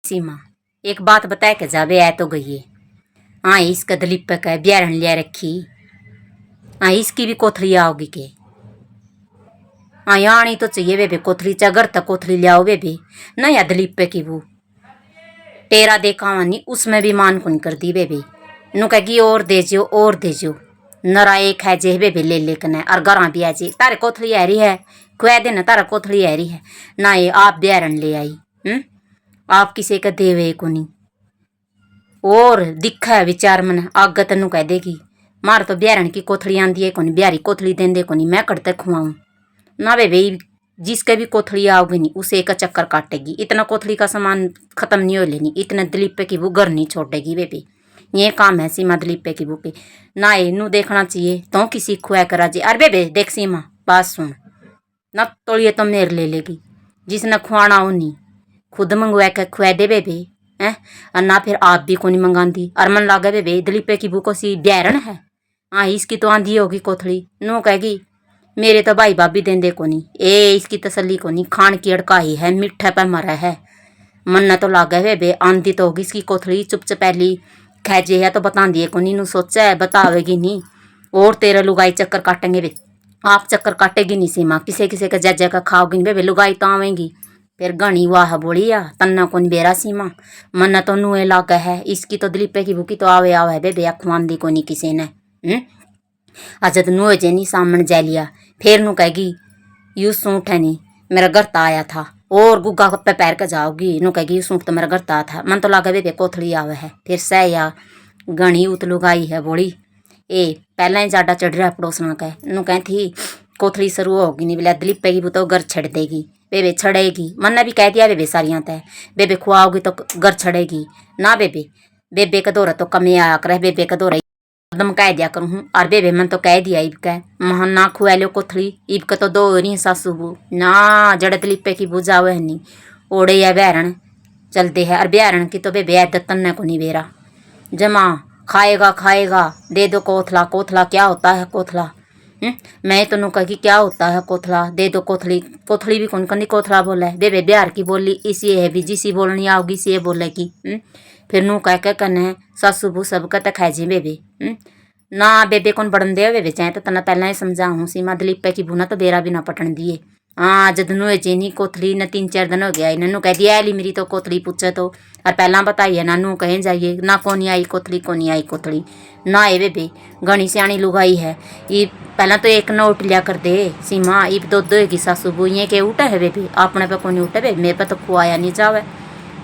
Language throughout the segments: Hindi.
सीमा एक बात बताए के जावे आए तो गई है। हाँ इसका दलीप का ब्यारण लिया रखी। हाँ इसकी भी कोथली आओगी के। हाँ यानी तो चाहिए बेबे कोथली चगर तक कोथली ले आओ बेबे ना या दलीप की वो तेरा देखा नहीं उसमें भी मान कौन कर दी बेबे नु कहेगी और दे जो नरा एक है जे बेबे ले लेकर और गरा भी आ जे तारे कोथली आ रही है खुआ देना तारा कोथली आ रही है ना ये आप ब्यारण ले आई आप किसी का देवे को नहीं और दिखा है विचार मन आग तेन कह देगी मार तो ब्यारण की कोथली आंदी है कोनी ब्यारी कोथली देंदे कोनी मैं कड़ते खुआऊं ना बेबे जिसके भी कोथली आओगी नहीं उसे एक चक्कर काटेगी इतना कोथली का सामान खत्म नहीं हो लेनी इतने दलीप की वो घर नहीं छोड़ेगी बेबी ये काम है सीमा दलीप की बुके ना इनू देखना चाहिए तो किसी खुआ करा जी अरे बेबे देख सीमा बात सुन ना तोड़िए तो मेरे ले लेगी जिसने खुआना हो नहीं खुद मंगवा के खुआ दे बेबे हैं और ना फिर आप भी को नहीं मंगाती और मन लागे बेबे दलीप की बुको सी ब्यारण है। हाँ इसकी तो आंधी होगी कोथली नू कहेगी मेरे तो भाई भाभी देंदे को नहीं ए इसकी तसल्ली को नहीं खान की अड़काई है मिठा पे मरा है मन तो लागे बेबे आंधी तो होगी इसकी कोथली चुप चपैली खेजे है तो बता दिए को नहीं नू सोचा है बतावेगी नहीं और तेरे लुगाई चक्कर काटेंगे बे आप चक्कर काटेगी नहीं सीमा किसी किसी का जज का खाओगी बेबे लुगाई तो आवेंगी फिर घनी वाह बोलिया तन्ना को नहीं बेरा सीमा मन तो नुए लागे है इसकी तो दलीपे की भूखी तो आवे आवे बेबे अखवांदी को नहीं किसी ने अजद नुए जे नहीं सामने जा लिया फिर नू कहेगी यू सूट है नहीं मेरा घर ता आया था और गुग्गा पे पैर के जाओगी नू कहेगी यू सूट तो मेरा घर ता था मन तो लागे बेबे कोथली आवे है फिर सह या घनी उत लुगाई है बोली ए पहला ही जाडा चढ़ रहा पड़ोसना का नू कह थी कोथली शुरू होगी नहीं बोले दलीपे की तो घर छड़ देगी बेबे छड़ेगी मन ने भी कह दिया बेबे सारियां तय बेबे खुआओगी तो घर छड़ेगी ना बेबे बेबे का दौरा तो कमे आया करे बेबे का दौरा एकदम कह दिया करूँ और बेबे मन तो कह दिया ईब कह महा ना खुआ लो कोथली ईब का तो दो रही सासू बू ना जड़े दलीपे की बुझा हुआ है नहीं ओड़े या ब्यारण चलते है और ब्यारण की तो बेबे तन्ने को नहीं बेरा जमा खाएगा दे दो कोथला कोथला क्या होता है कोथला मैं तो नु कही क्या होता है कोथला दे दो कोथली कोथली भी कौन कंदी कोथला बोला है बेबे बिहार की बोली इसी है भी जिसी बोलनी आओगी इसी ये बोलेगी फिर नू कह के कने सासू बू सब का खाए जी बेबे ना बेबे कौन बढ़न दे बेबे चाहे तो तना पहला ही समझाऊँ सीमा दलीपे की बुना तो बेरा भी ना पटन दिए हाँ जद नू चीनी कोथली न 3-4 दिन हो गया इन्होंने कह दिया ली मेरी तो कोथली पूछे तो और पहला बताइए ना नू कहें जाइए ना कोनी आई कोथली ना ये बेबे घनी सियाणी लुगाई है ये पहला तो एक नोट लिया कर दे सीमा ईब दो होगी सासू बू ये के उठे है बेबी अपने पे कोनी उठे बेबी मेरे पे तो खुआया नहीं जावे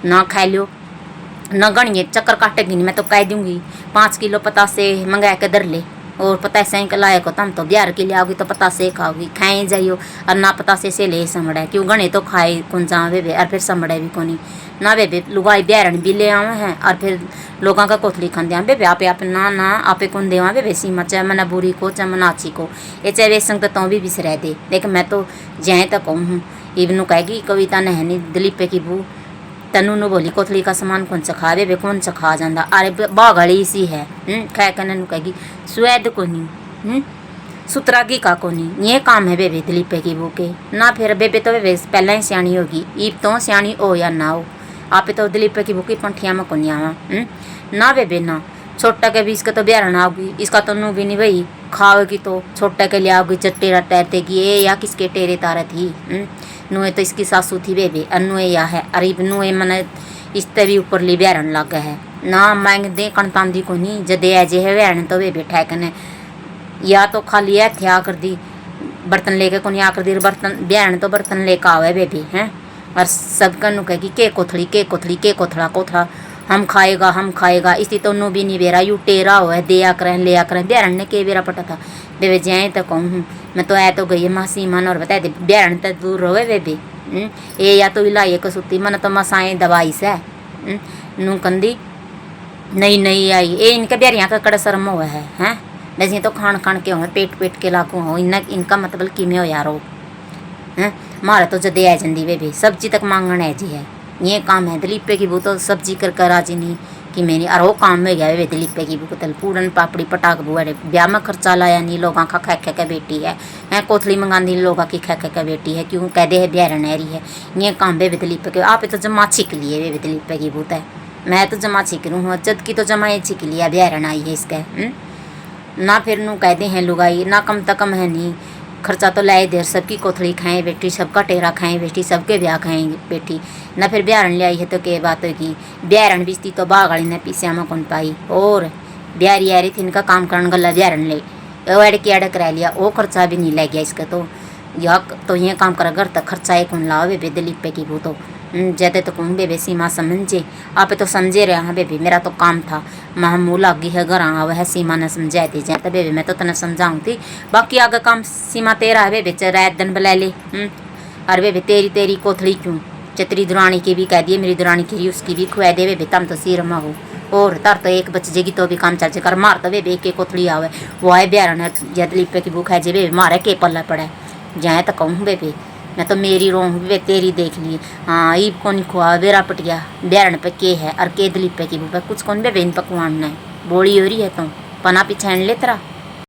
ना खा लियो न गणिए चक्कर काटेगी नहीं मैं तो कह दूंगी 5 किलो पतासे मंगा के दर ले और पतासे के लायक हो तम तो ब्यार के लिए आओगी तो पतासे खाओगी खाए जाइयो और ना पतासे से ले समड़ा क्यों गणे तो खाए कौन जा बेबे और फिर समड़े भी कोनी ना बेबे लुगाई ब्यारण भी ले आवे हैं और फिर लोगों का कोथली खाते हैं बेबे आप ना आपे कौन देवा बेबे सीमा चाहे मना बुरी को चाहे मना अच्छी को ये चाहे वे संग तो भी बिसरा दे लेकिन मैं तो जाए तो कहूँ इबनू कहेगी कविता नहनी दलीपे की बू तनु नु बोली कोथली का सामान कौन सा खा बेबे कौन सा खा जाता अरे बागड़ी सी है खै कने नु कहेगी स्वेद को नहीं सुतरागी का को नहीं ये काम है बेबे दलीपे की बुके ना फिर बेबे तो बेबे पहला ही सियाणी होगी ईब तो सियाणी हो या ना हो आप तो दलीपे की बुकी पंठिया में को नहीं आवा ना बेबे ना छोटा के भी इसका तो ब्यारण आओगी इसका तो नू भी नहीं भाई खाओगी तो छोटा के लिए आओगी चट्टेरा टैरतेगी ये या किसके टेरे तारा थी नुए तो इसकी सासू थी बेबे अनुए या है अरीब नुए मन इसते भी ऊपर ली ब्यारण लग है ना मांग दे कणतांदी को नहीं जदे ऐजे है ब्यारण तो बेबे ठहकने या तो खाली है थे आकर दी बर्तन लेके को नहीं आकर दी बर्तन ब्यारण तो बर्तन लेकर आवे बेबे हैं और सबका नु कहेगी के कोथला कोथला हम खाएगा इसी तो नु भी नहीं बेरा यू टेरा हो है दे करें ब्यारण ने के बेरा पटा था बेबे जाए तो कहूँ मैं तो ऐ तो गई मासी मन और बताए दे ब्यारण तो दूर रहे बेबे ये या तो इलाइए कसूती मन तो मसाएं दवाई से नू कंदी नहीं आई ये इनके ब्यारियाँ का कड़ा शर्म हुआ है हैं वैसे तो खान के हो पेट के लागू हो इनका मतलब किमें हो यारो हैं मारा तो जदे आ जंदी बेबे सब्जी तक मांगण है जी है ये काम है दलीपे की वो तो सब्जी कर राजी नहीं कि मैंने और वो काम में गया वे दिलीपे की बुक तल पूरन पापड़ी पटाक बुआ ब्याह में खर्चा लाया नहीं लोगों का खै खै बेटी है कोथली मंगानी लोगों की खै खै बेटी है क्यों कह दे है ब्याह नहरी है ये काम वे दिलीपे के आप तो जमा छिक लिए वे दिलीपे की बुत है मैं तो जमा छिक लूँ हूँ जद की तो जमा ये छिक लिया ब्याह आई है इसका ना फिर नू कहते हैं लुगाई ना कम तक कम है नहीं खर्चा तो लाए देर सबकी कोथड़ी खाएं बेटी सबका टेरा खाएं बेटी सबके ब्याह खाएं बेटी ना फिर ब्याहन ले आई है तो क्या बात होगी ब्याहन बिस्ती तो बागाड़ी ने पीसिया में कौन पाई और ब्यारी आ रही थी इनका काम करने गला ब्याहन ले अड़ के अड़ करा लिया वो खर्चा भी नहीं लग गया इसका तो यह तो ये काम करा घर तक खर्चा एक कौन लाओ बेबे दिलीपे की वो तो ज्यादा तो कहूँ बेबे सीमा समझे आप तो समझे रहे हाँ बेबी मेरा तो काम था माँ मुँह लागी है घर आ वह सीमा ने समझा दी जाए तो बेबी मैं तो तने समझाऊँ थी बाकी आगे काम सीमा तेरा है बेबे रात दिन बुला ले और बेबे तेरी तेरी कोथड़ी क्यों चतरी दुरानी की भी कह दिए मेरी दुरानी की उसकी भी खुआ दे बेबे तम तो सिर मा हो और तर तो एक बच जाएगी तो भी काम चल कर मार तो बेबे एक कोथड़ी आवे वो आए ब्याह ने दिलीपे की भूख है जे बेबे मारे के पल्ला पड़ा जाए तो कहूँ बेबे मैं तो मेरी रोंग वे तेरी देख ली हाँ ईब कौन खुआ बेरा पटिया ब्यारण पे के है और के दिलीपे की भूख कुछ कौन बेबे इन पकवान ने बोली हो रही है तो पना पिछाण ले तेरा